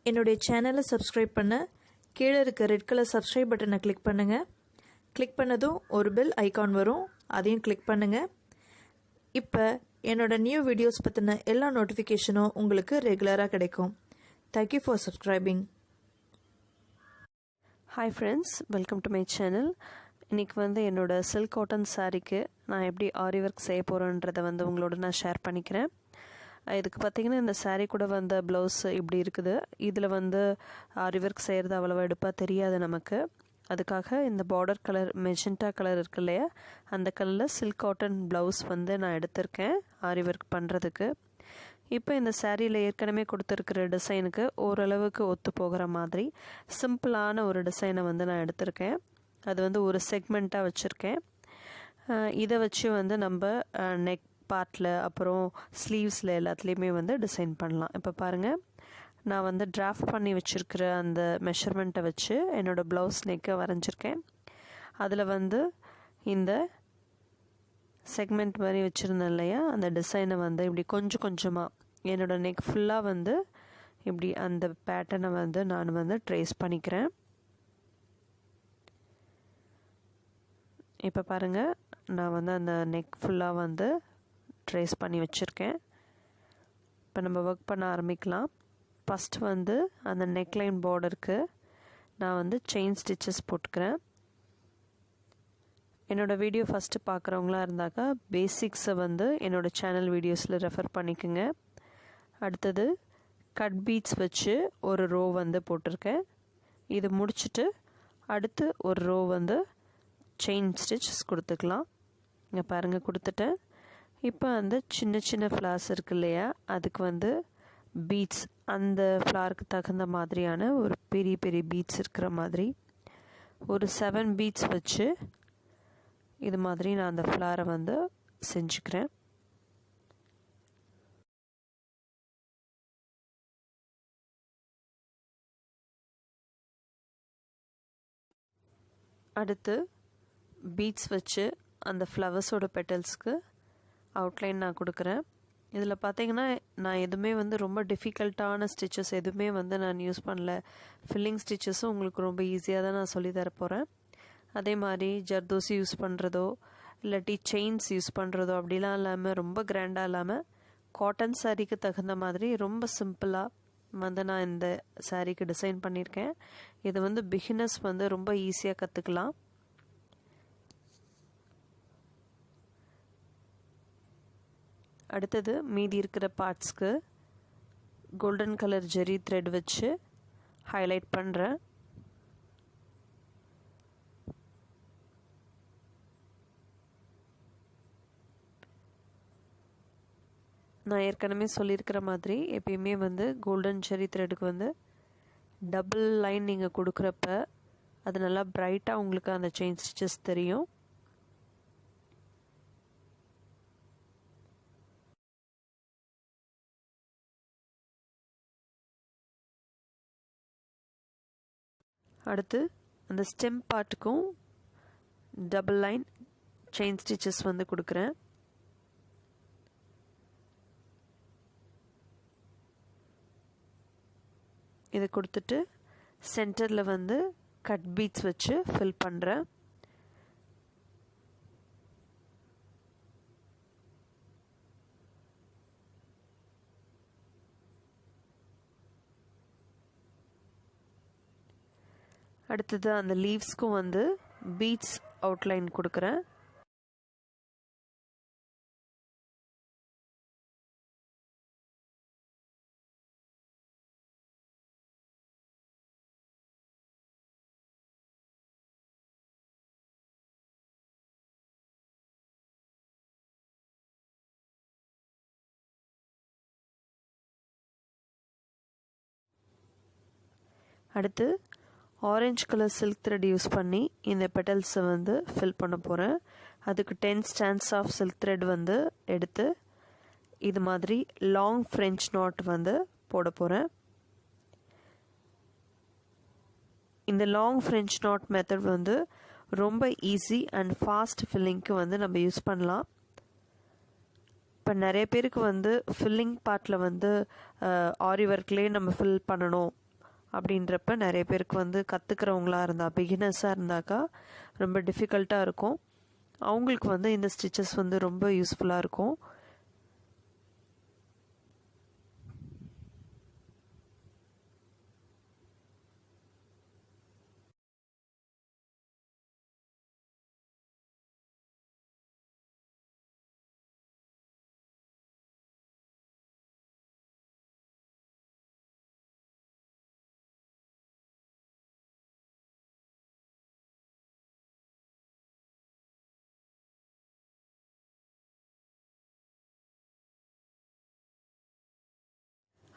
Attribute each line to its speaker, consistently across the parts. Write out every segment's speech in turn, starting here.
Speaker 1: என்னுடைய சேனலை சப்ஸ்கிரைப் பண்ண கீழே இருக்க ரெட் கலர் சப்ஸ்கிரைப் பட்டனை கிளிக் பண்ணுங்கள். கிளிக் பண்ணதும் ஒரு பெல் ஐகான் வரும், அதையும் கிளிக் பண்ணுங்கள். இப்போ என்னோட நியூ வீடியோஸ் பற்றின எல்லா நோட்டிஃபிகேஷனும் உங்களுக்கு ரெகுலராக கிடைக்கும். Thank you for subscribing.
Speaker 2: Hi friends, welcome to my channel. இன்றைக்கி என்னோட சில்க் காட்டன் சாரீக்கு நான் எப்படி ஆரி ஒர்க் செய்ய போகிறேன்றதை உங்களோட நான் ஷேர் பண்ணிக்கிறேன். இதுக்கு பார்த்திங்கன்னா இந்த சாரீ கூட ப்ளவுஸ் இப்படி இருக்குது. இதில் ஆரி ஒர்க் செய்கிறது அவ்வளோவா எடுப்பாக தெரியாது நமக்கு. அதுக்காக இந்த பார்டர் கலர் மெஜெண்டா கலர் இருக்கு இல்லையா, அந்த கலரில் சில்க் காட்டன் ப்ளவுஸ் நான் எடுத்திருக்கேன் ஆரி ஒர்க் பண்ணுறதுக்கு. இப்போ இந்த சாரியில் ஏற்கனவே கொடுத்துருக்கிற டிசைனுக்கு ஓரளவுக்கு ஒத்து போகிற மாதிரி சிம்பிளான ஒரு டிசைனை நான் எடுத்திருக்கேன். அது ஒரு செக்மெண்ட்டாக வச்சுருக்கேன். இதை வச்சு நம்ம நெக் பார்ட்டில் அப்புறம் ஸ்லீவ்ஸில் எல்லாத்துலேயுமே டிசைன் பண்ணலாம். இப்போ பாருங்கள், நான் டிராஃப்ட் பண்ணி வச்சுருக்கிற அந்த மெஷர்மெண்ட்டை வச்சு என்னோடய ப்ளவுஸ் நெக்கை வரைஞ்சிருக்கேன். அதில் இந்த செக்மெண்ட் மாதிரி வச்சுருந்தேன் இல்லையா, அந்த டிசைனை இப்படி கொஞ்சம் கொஞ்சமாக என்னோடய நெக் ஃபுல்லாக இப்படி அந்த பேட்டர்னை நான் ட்ரேஸ் பண்ணிக்கிறேன். இப்போ பாருங்கள், நான் அந்த நெக் ஃபுல்லாக ட்ரேஸ் பண்ணி வச்சுருக்கேன். இப்போ நம்ம ஒர்க் பண்ண ஆரம்பிக்கலாம். ஃபஸ்ட்டு அந்த நெக்லைன் பார்டருக்கு நான் செயின் ஸ்டிச்சஸ் போட்டுக்கிறேன். என்னோடய வீடியோ ஃபஸ்ட்டு பார்க்குறவங்களா இருந்தாக்கா பேசிக்ஸை என்னோடய சேனல் வீடியோஸில் ரெஃபர் பண்ணிக்கோங்க. அடுத்தது கட் பீட்ஸ் வச்சு ஒரு ரோ போட்டிருக்கேன். இது முடிச்சுட்டு அடுத்து ஒரு ரோ செயின் ஸ்டிச்சஸ் கொடுத்துக்கலாம். இங்கே பாருங்கள், கொடுத்துட்டேன். இப்போ அந்த சின்ன சின்ன ஃப்ளார்ஸ் இருக்கு இல்லையா, அதுக்கு பீட்ஸ் அந்த ஃப்ளாருக்கு தகுந்த மாதிரியான ஒரு பெரிய பெரிய பீட்ஸ் இருக்கிற மாதிரி ஒரு 7 பீட்ஸ் வச்சு இது மாதிரி நான் அந்த ஃப்ளாரை செஞ்சுக்கிறேன். அடுத்து பீட்ஸ் வச்சு அந்த ஃப்ளவர்ஸோட பெட்டல்ஸ்க்கு அவுட்லைன் நான் கொடுக்குறேன். இதில் பார்த்தீங்கன்னா நான் எதுவுமே ரொம்ப டிஃபிகல்ட்டான ஸ்டிச்சஸ் எதுவுமே நான் யூஸ் பண்ணல. ஃபில்லிங் ஸ்டிச்சஸும் உங்களுக்கு ரொம்ப ஈஸியாக தான் நான் சொல்லி தரப்போகிறேன். அதே மாதிரி ஜர்தோசி யூஸ் பண்ணுறதோ இல்லாட்டி செயின்ஸ் யூஸ் பண்ணுறதோ அப்படிலாம் இல்லாமல் ரொம்ப கிராண்டாக இல்லாமல் காட்டன் சாரீக்கு தகுந்த மாதிரி ரொம்ப சிம்பிளாக நான் இந்த சாரீக்கு டிசைன் பண்ணியிருக்கேன். இது பிகினர்ஸ் ரொம்ப ஈஸியாக கற்றுக்கலாம். அடுத்தது மீதி இருக்கிற பார்ட்ஸ்க்கு கோல்டன் கலர் ஜெரி த்ரெட் வச்சு ஹைலைட் பண்ணுறேன். நான் ஏற்கனவே சொல்லியிருக்கிற மாதிரி எப்பயுமே கோல்டன் ஜெரி த்ரெட்டுக்கு டபுள் லைன் நீங்கள் கொடுக்குறப்ப அது நல்லா பிரைட்டாக உங்களுக்கு அந்த செயின் ஸ்டிச்சஸ் தெரியும். அடுத்து அந்த ஸ்டெம் பார்ட்டுக்கும் டபுள் லைன் செயின் ஸ்டிச்சஸ் கொடுக்குறேன். இதை கொடுத்துட்டு சென்டரில் கட் பீட்ஸ் வச்சு ஃபில் பண்ணுறேன். அடுத்தது அந்த லீவ்ஸ்க்கும் பீட்ஸ் அவுட்லைன் கொடுக்குறேன். அடுத்து orange colour silk thread use பண்ணி இந்த பெட்டல்ஸை ஃபில் பண்ண போகிறேன். அதுக்கு 10 ஸ்டாண்ட்ஸ் ஆஃப் சில்க் த்ரெட் எடுத்து இது மாதிரி லாங் ஃப்ரெஞ்ச் நாட் போட போகிறேன். இந்த லாங் ஃப்ரெஞ்ச் நாட் மெத்தட் ரொம்ப ஈஸி அண்ட் ஃபாஸ்ட் ஃபில்லிங்க்கு நம்ம யூஸ் பண்ணலாம். இப்போ நிறைய பேருக்கு ஃபில்லிங் பார்ட்டில் ஆரி ஒர்க்லேயே நம்ம ஃபில் பண்ணணும் அப்படின்றப்ப நிறைய பேருக்கு வந்து கற்றுக்கிறவங்களா இருந்தால் பிகினர்ஸாக இருந்தாக்கா ரொம்ப டிஃபிகல்ட்டாக இருக்கும். அவங்களுக்கு வந்து இந்த ஸ்டிச்சஸ் வந்து ரொம்ப யூஸ்ஃபுல்லாக இருக்கும்.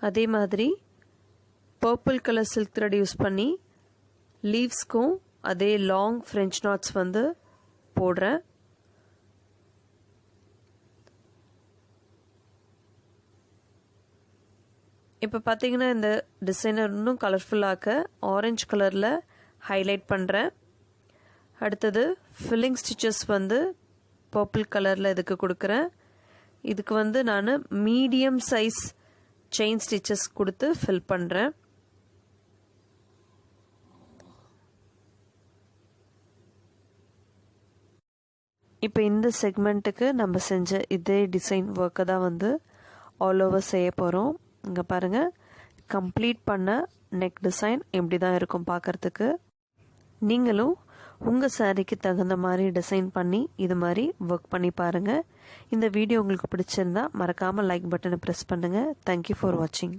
Speaker 2: அதே மாதிரி purple colour silk thread use பண்ணி லீவ்ஸ்க்கும் அதே லாங் ஃப்ரெஞ்ச் நாட்ஸ் வந்து போடுறேன். இப்போ பார்த்தீங்கன்னா இந்த டிசைனர் இன்னும் கலர்ஃபுல்லாக்க ஆரஞ்சு கலரில் ஹைலைட் பண்ணுறேன். அடுத்தது ஃபில்லிங் ஸ்டிச்சஸ் வந்து பர்பிள் கலரில் இதுக்கு கொடுக்குறேன். இதுக்கு வந்து நான் மீடியம் சைஸ் செயின் ஸ்டிச்சஸ் கொடுத்து ஃபில் பண்ணுறேன். இப்போ இந்த செக்மெண்ட்டுக்கு நம்ம செஞ்ச இதே டிசைன் ஒர்க்கை தான் வந்து ஆல் ஓவர் செய்ய போகிறோம். இங்கே பாருங்கள், கம்ப்ளீட் பண்ண நெக் டிசைன் இப்படி தான் இருக்கும் பார்க்குறதுக்கு. நீங்களும் உங்கள் சாரீக்கு தகுந்த மாதிரி டிசைன் பண்ணி இது மாதிரி ஒர்க் பண்ணி பாருங்கள். இந்த வீடியோ உங்களுக்கு பிடிச்சிருந்தா மறக்காமல் லைக் பட்டனை ப்ரெஸ் பண்ணுங்கள். தேங்க்யூ ஃபார் வாட்சிங்.